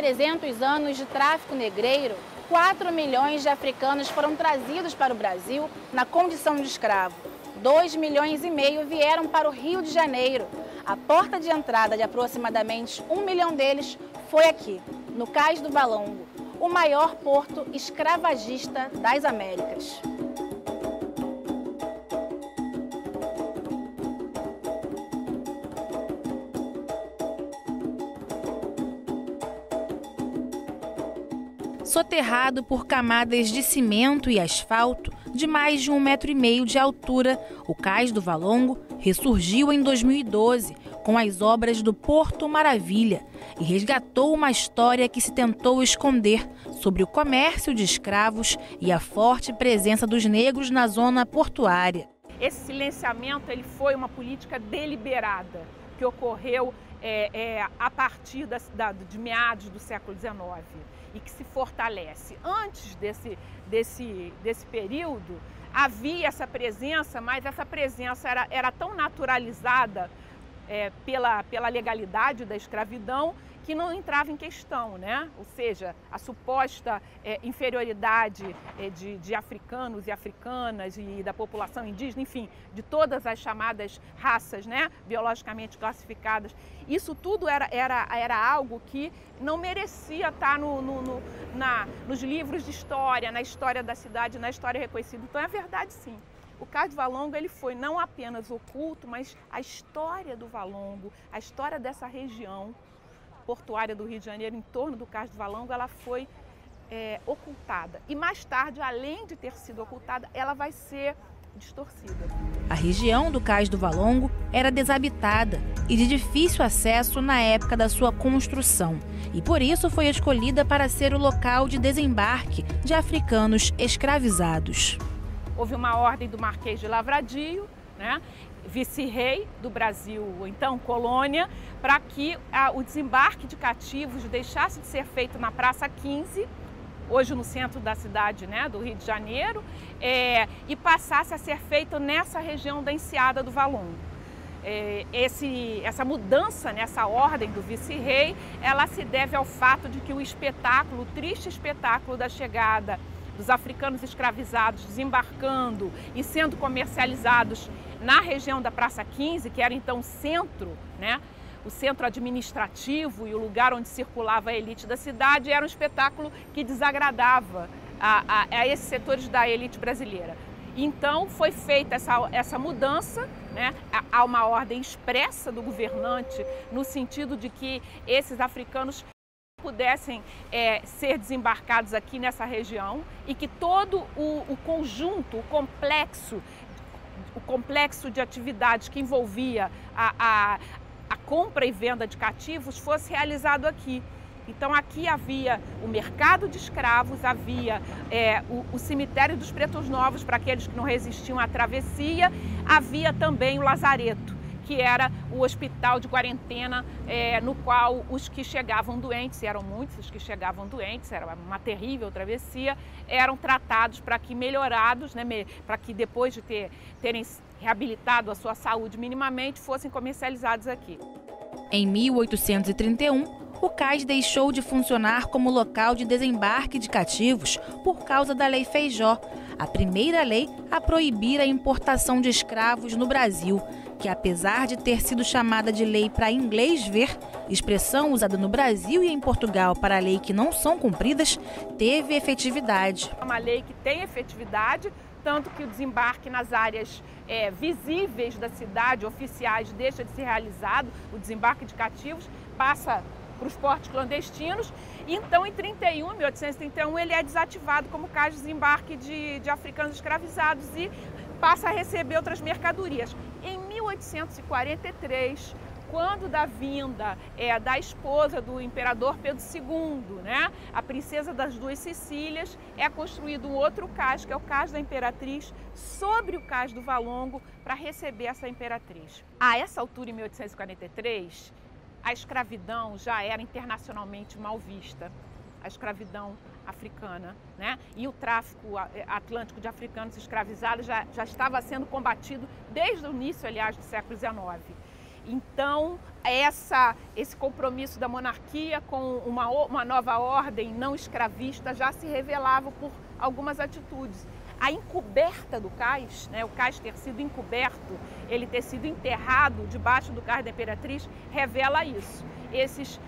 300 anos de tráfico negreiro, 4 milhões de africanos foram trazidos para o Brasil na condição de escravo. 2,5 milhões vieram para o Rio de Janeiro. A porta de entrada de aproximadamente 1 milhão deles foi aqui, no Cais do Valongo, o maior porto escravagista das Américas. Soterrado por camadas de cimento e asfalto de mais de 1,5 metro de altura, o Cais do Valongo ressurgiu em 2012 com as obras do Porto Maravilha e resgatou uma história que se tentou esconder sobre o comércio de escravos e a forte presença dos negros na zona portuária. Esse silenciamento ele foi uma política deliberada que ocorreu a partir de meados do século XIX e que se fortalece. Antes desse período, havia essa presença, mas essa presença era tão naturalizada pela legalidade da escravidão que não entrava em questão, né? Ou seja, a suposta inferioridade de africanos e africanas e da população indígena, enfim, de todas as chamadas raças, né, biologicamente classificadas. Isso tudo era algo que não merecia estar nos livros de história, na história da cidade, na história reconhecida. Então é verdade, sim. O Cais do Valongo ele foi não apenas oculto, mas a história do Valongo, a história dessa região portuária do Rio de Janeiro, em torno do Cais do Valongo, ela foi ocultada. E mais tarde, além de ter sido ocultada, ela vai ser distorcida. A região do Cais do Valongo era desabitada e de difícil acesso na época da sua construção. E por isso foi escolhida para ser o local de desembarque de africanos escravizados. Houve uma ordem do Marquês de Lavradio, né, vice-rei do Brasil, então colônia, para que o desembarque de cativos deixasse de ser feito na Praça 15, hoje no centro da cidade, né, do Rio de Janeiro, e passasse a ser feito nessa região da Enseada do Valongo. Essa mudança nessa ordem do vice-rei, ela se deve ao fato de que o triste espetáculo da chegada dos africanos escravizados desembarcando e sendo comercializados na região da Praça 15, que era então o centro, né, o centro administrativo e o lugar onde circulava a elite da cidade, era um espetáculo que desagradava a esses setores da elite brasileira. Então foi feita essa mudança, né? Há uma ordem expressa do governante no sentido de que esses africanos pudessem ser desembarcados aqui nessa região e que todo o conjunto, o complexo de atividades que envolvia a compra e venda de cativos fosse realizado aqui. Então aqui havia o mercado de escravos, havia o cemitério dos Pretos Novos para aqueles que não resistiam à travessia, havia também o lazareto, que era o hospital de quarentena no qual os que chegavam doentes, eram muitos os que chegavam doentes, era uma terrível travessia, eram tratados para que melhorados, né, para que depois de terem reabilitado a sua saúde minimamente, fossem comercializados aqui. Em 1831, o cais deixou de funcionar como local de desembarque de cativos por causa da Lei Feijó, a primeira lei a proibir a importação de escravos no Brasil, que apesar de ter sido chamada de lei para inglês ver, expressão usada no Brasil e em Portugal para lei que não são cumpridas, teve efetividade. É uma lei que tem efetividade, tanto que o desembarque nas áreas visíveis da cidade, oficiais, deixa de ser realizado, o desembarque de cativos passa para os portos clandestinos. Então, em 1831, ele é desativado como cais de desembarque de africanos escravizados e passa a receber outras mercadorias. Em 1843, quando da vinda da esposa do imperador Pedro II, né, a princesa das Duas Sicílias, é construído um outro cais, que é o cais da Imperatriz, sobre o cais do Valongo, para receber essa imperatriz. A essa altura, em 1843, a escravidão já era internacionalmente mal vista, a escravidão africana, né? E o tráfico atlântico de africanos escravizados já estava sendo combatido desde o início, aliás, do século XIX. Então, esse compromisso da monarquia com uma nova ordem não escravista já se revelava por algumas atitudes. A encoberta do cais, né, o cais ter sido encoberto, ele ter sido enterrado debaixo do cais da Imperatriz, revela isso, esses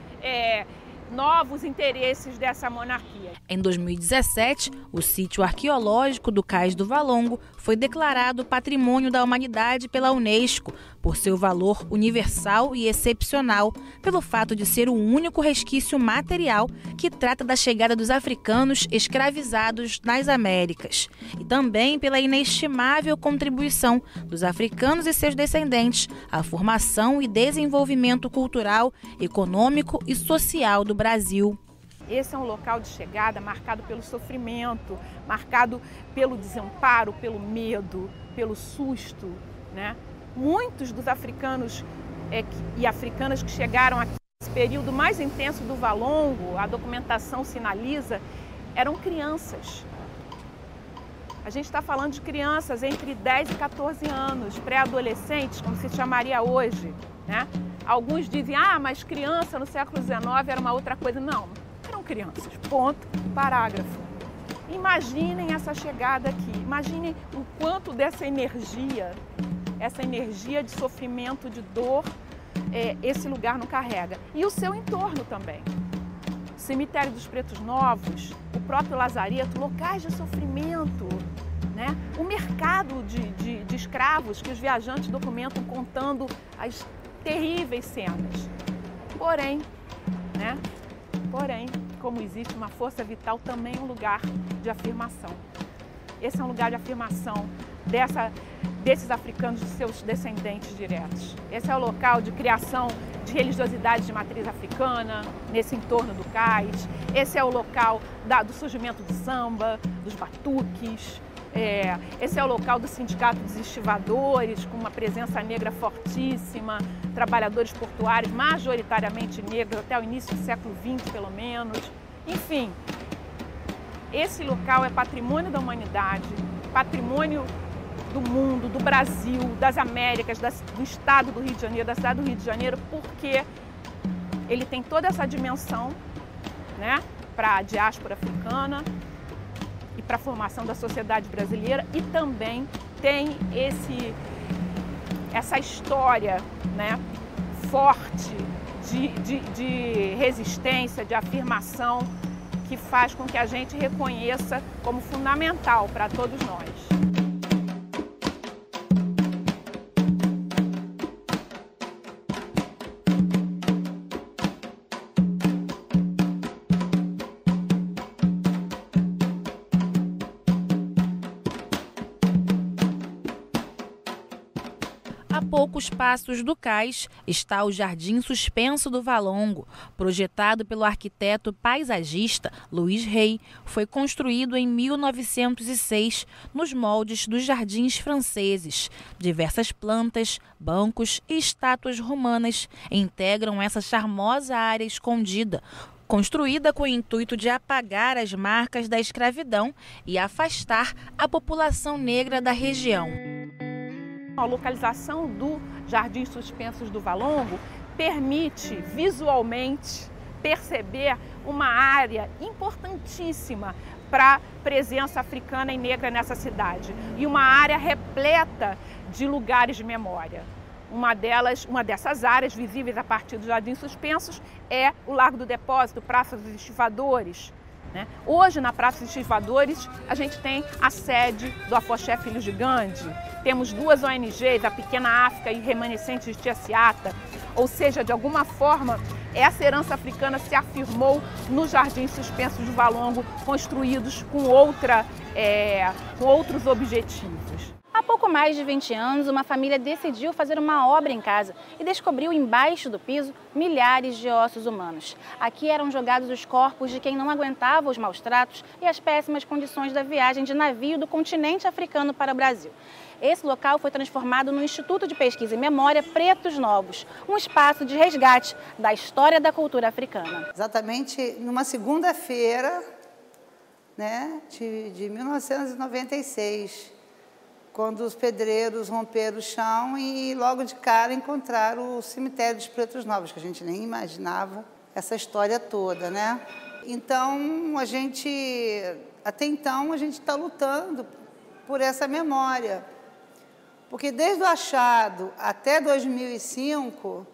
novos interesses dessa monarquia. Em 2017, o sítio arqueológico do Cais do Valongo foi declarado Patrimônio da Humanidade pela Unesco por seu valor universal e excepcional, pelo fato de ser o único resquício material que trata da chegada dos africanos escravizados nas Américas, e também pela inestimável contribuição dos africanos e seus descendentes à formação e desenvolvimento cultural, econômico e social do Brasil. Esse é um local de chegada marcado pelo sofrimento, marcado pelo desamparo, pelo medo, pelo susto, né? Muitos dos africanos e africanas que chegaram aqui nesse período mais intenso do Valongo, a documentação sinaliza, eram crianças. A gente está falando de crianças entre 10 e 14 anos, pré-adolescentes, como se chamaria hoje, né? Alguns dizem, mas criança no século XIX era uma outra coisa. Não, eram crianças, ponto, parágrafo. Imaginem essa chegada aqui, imaginem o quanto dessa energia, essa energia de sofrimento, de dor, esse lugar não carrega. E o seu entorno também. Cemitério dos Pretos Novos, o próprio Lazareto, locais de sofrimento, né? O mercado de escravos que os viajantes documentam contando as terríveis cenas. Porém, né? Porém, como existe uma força vital, também é um lugar de afirmação. Esse é um lugar de afirmação desses africanos, de seus descendentes diretos. Esse é o local de criação de religiosidade de matriz africana, nesse entorno do cais. Esse é o local do surgimento do samba, dos batuques. Esse é o local do Sindicato dos Estivadores, com uma presença negra fortíssima, trabalhadores portuários majoritariamente negros, até o início do século XX, pelo menos. Enfim, esse local é patrimônio da humanidade, patrimônio do mundo, do Brasil, das Américas, do estado do Rio de Janeiro, da cidade do Rio de Janeiro, porque ele tem toda essa dimensão, né, para a diáspora africana e para a formação da sociedade brasileira, e também tem essa história, né, forte de resistência, de afirmação, que faz com que a gente reconheça como fundamental para todos nós. A poucos passos do cais está o Jardim Suspenso do Valongo, projetado pelo arquiteto paisagista Luiz Rey. Foi construído em 1906 nos moldes dos jardins franceses. Diversas plantas, bancos e estátuas romanas integram essa charmosa área escondida, construída com o intuito de apagar as marcas da escravidão e afastar a população negra da região. A localização do Jardim Suspensos do Valongo permite visualmente perceber uma área importantíssima para a presença africana e negra nessa cidade, e uma área repleta de lugares de memória. Uma dessas áreas visíveis a partir do Jardim Suspensos é o Largo do Depósito, Praça dos Estivadores, né? Hoje, na Praça dos Estivadores, a gente tem a sede do Afoxé Filhos de Gandhi, temos duas ONGs, a Pequena África e Remanescentes de Tia Ciata, ou seja, de alguma forma, essa herança africana se afirmou nos Jardins Suspensos do Valongo, construídos com outros objetivos. Há pouco mais de 20 anos, uma família decidiu fazer uma obra em casa e descobriu embaixo do piso milhares de ossos humanos. Aqui eram jogados os corpos de quem não aguentava os maus tratos e as péssimas condições da viagem de navio do continente africano para o Brasil. Esse local foi transformado no Instituto de Pesquisa e Memória Pretos Novos, um espaço de resgate da história da cultura africana. Exatamente numa segunda-feira, né, de 1996. quando os pedreiros romperam o chão e logo de cara encontraram o cemitério dos Pretos Novos, que a gente nem imaginava essa história toda, né? Então, até então, a gente está lutando por essa memória. Porque desde o achado até 2005,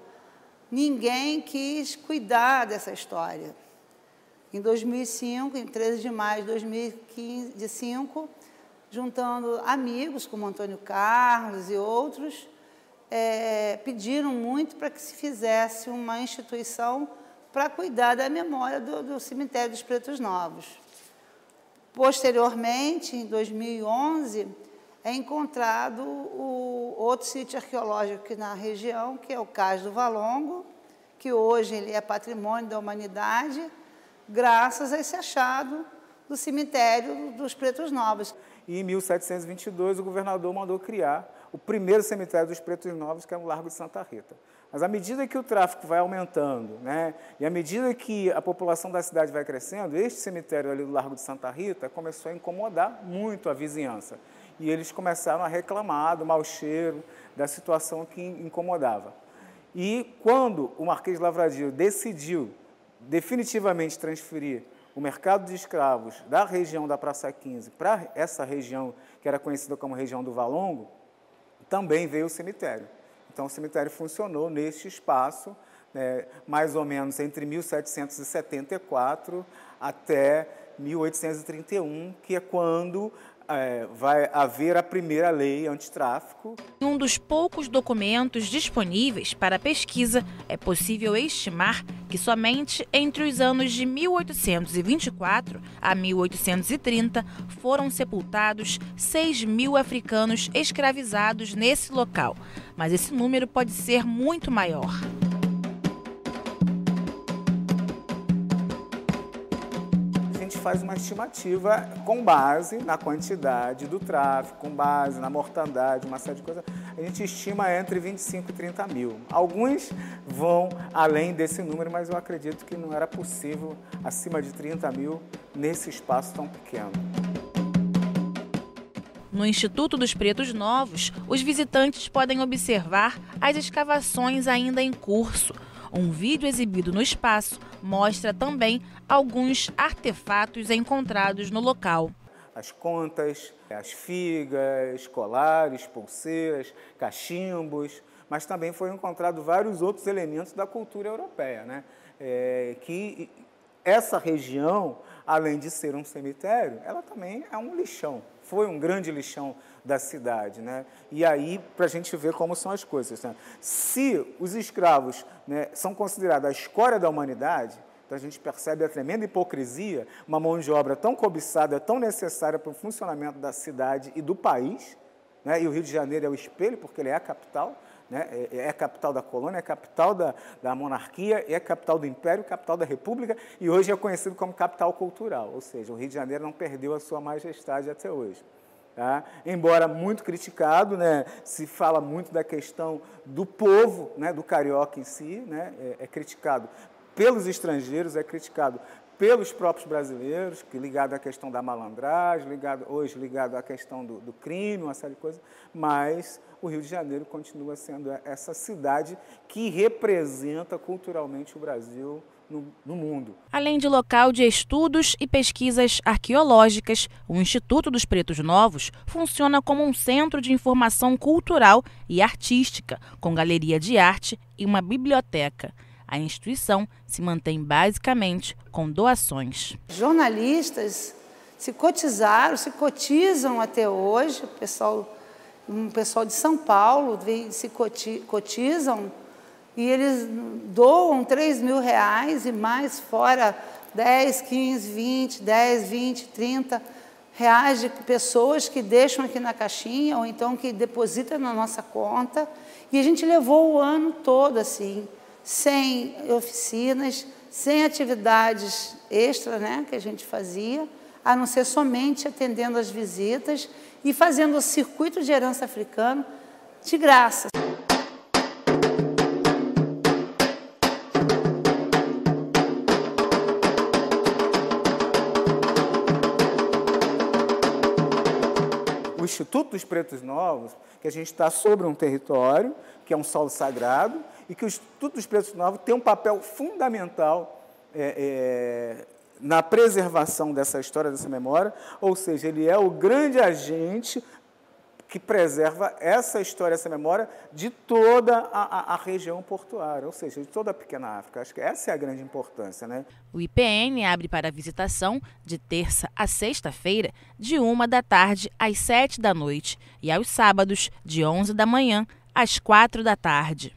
ninguém quis cuidar dessa história. Em 2005, em 13 de maio de 2005, juntando amigos como Antônio Carlos e outros, pediram muito para que se fizesse uma instituição para cuidar da memória do cemitério dos Pretos Novos. Posteriormente, em 2011, é encontrado o outro sítio arqueológico aqui na região, que é o Cais do Valongo, que hoje ele é patrimônio da humanidade, graças a esse achado do cemitério dos Pretos Novos. E em 1722, o governador mandou criar o primeiro cemitério dos Pretos Novos, que é no Largo de Santa Rita. Mas à medida que o tráfico vai aumentando, né, e à medida que a população da cidade vai crescendo, este cemitério ali do Largo de Santa Rita começou a incomodar muito a vizinhança. E eles começaram a reclamar do mau cheiro, da situação que incomodava. E quando o Marquês de Lavradio decidiu definitivamente transferir o mercado de escravos da região da Praça 15 para essa região que era conhecida como região do Valongo, também veio o cemitério. Então, o cemitério funcionou neste espaço, mais ou menos entre 1774 até 1831, que é quando vai haver a primeira lei antitráfico. Em um dos poucos documentos disponíveis para pesquisa, é possível estimar que somente entre os anos de 1824 a 1830 foram sepultados 6.000 africanos escravizados nesse local. Mas esse número pode ser muito maior. Faz uma estimativa com base na quantidade do tráfico, com base na mortandade, uma série de coisas. A gente estima entre 25 e 30 mil. Alguns vão além desse número, mas eu acredito que não era possível acima de 30 mil nesse espaço tão pequeno. No Instituto dos Pretos Novos, os visitantes podem observar as escavações ainda em curso. Um vídeo exibido no espaço mostra também alguns artefatos encontrados no local. As contas, as figas, colares, pulseiras, cachimbos, mas também foram encontrados vários outros elementos da cultura europeia, né? Que essa região, além de ser um cemitério, ela também é um lixão. Foi um grande lixão da cidade, né? E aí, para a gente ver como são as coisas, né? Se os escravos, né, são considerados a escória da humanidade, então a gente percebe a tremenda hipocrisia, uma mão de obra tão cobiçada, tão necessária para o funcionamento da cidade e do país, né? E o Rio de Janeiro é o espelho, porque ele é a capital, né? É a capital da colônia, é a capital da monarquia, é a capital do império, capital da república, e hoje é conhecido como capital cultural, ou seja, o Rio de Janeiro não perdeu a sua majestade até hoje. Tá? Embora muito criticado, né? Se fala muito da questão do povo, né? Do carioca em si, né? É criticado pelos estrangeiros, é criticado pelos próprios brasileiros, que ligado à questão da malandragem, hoje ligado à questão do crime, uma série de coisas, mas o Rio de Janeiro continua sendo essa cidade que representa culturalmente o Brasil no mundo. Além de local de estudos e pesquisas arqueológicas, o Instituto dos Pretos Novos funciona como um centro de informação cultural e artística, com galeria de arte e uma biblioteca. A instituição se mantém basicamente com doações. Jornalistas se cotizam até hoje, um pessoal de São Paulo se cotizam, e eles doam R$3.000 e mais, fora 10, 15, 20, 10, 20, 30 reais de pessoas que deixam aqui na caixinha ou então que depositam na nossa conta. E a gente levou o ano todo assim, sem oficinas, sem atividades extra, né, que a gente fazia, a não ser somente atendendo as visitas e fazendo o circuito de herança africano de graça. O Instituto dos Pretos Novos, que a gente está sobre um território, que é um solo sagrado, e que o Instituto dos Pretos Novos tem um papel fundamental na preservação dessa história, dessa memória, ou seja, ele é o grande agente que preserva essa história, essa memória de toda a região portuária, ou seja, de toda a pequena África. Acho que essa é a grande importância, né? O IPN abre para visitação de terça a sexta-feira, de 1 da tarde às 7 da noite, e aos sábados, de 11 da manhã às 4 da tarde.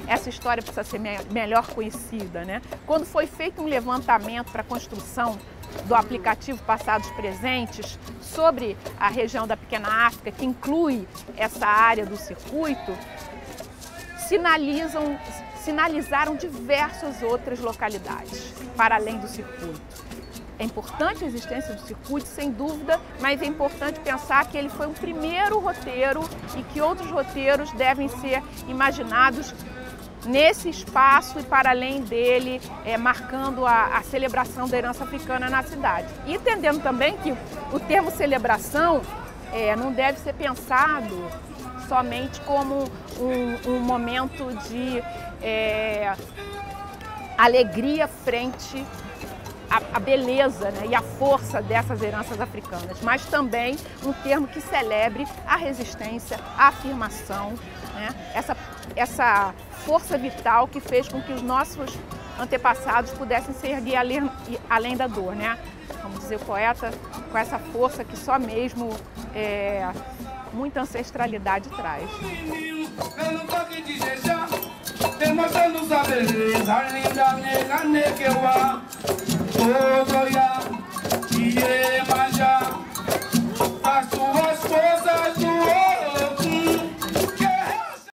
Essa história precisa ser melhor conhecida, né? Quando foi feito um levantamento para a construção do aplicativo Passados Presentes sobre a região da Pequena África, que inclui essa área do circuito, sinalizaram diversas outras localidades para além do circuito. É importante a existência do circuito, sem dúvida, mas é importante pensar que ele foi um primeiro roteiro e que outros roteiros devem ser imaginados nesse espaço e para além dele, marcando a celebração da herança africana na cidade. E entendendo também que o termo celebração não deve ser pensado somente como um momento de alegria frente à beleza, né, e à força dessas heranças africanas, mas também um termo que celebre a resistência, a afirmação, né, essa força vital que fez com que os nossos antepassados pudessem se erguer além da dor, né? Como dizer o poeta, com essa força que só mesmo muita ancestralidade traz. Demonstrando sua beleza, linda nega neguewa.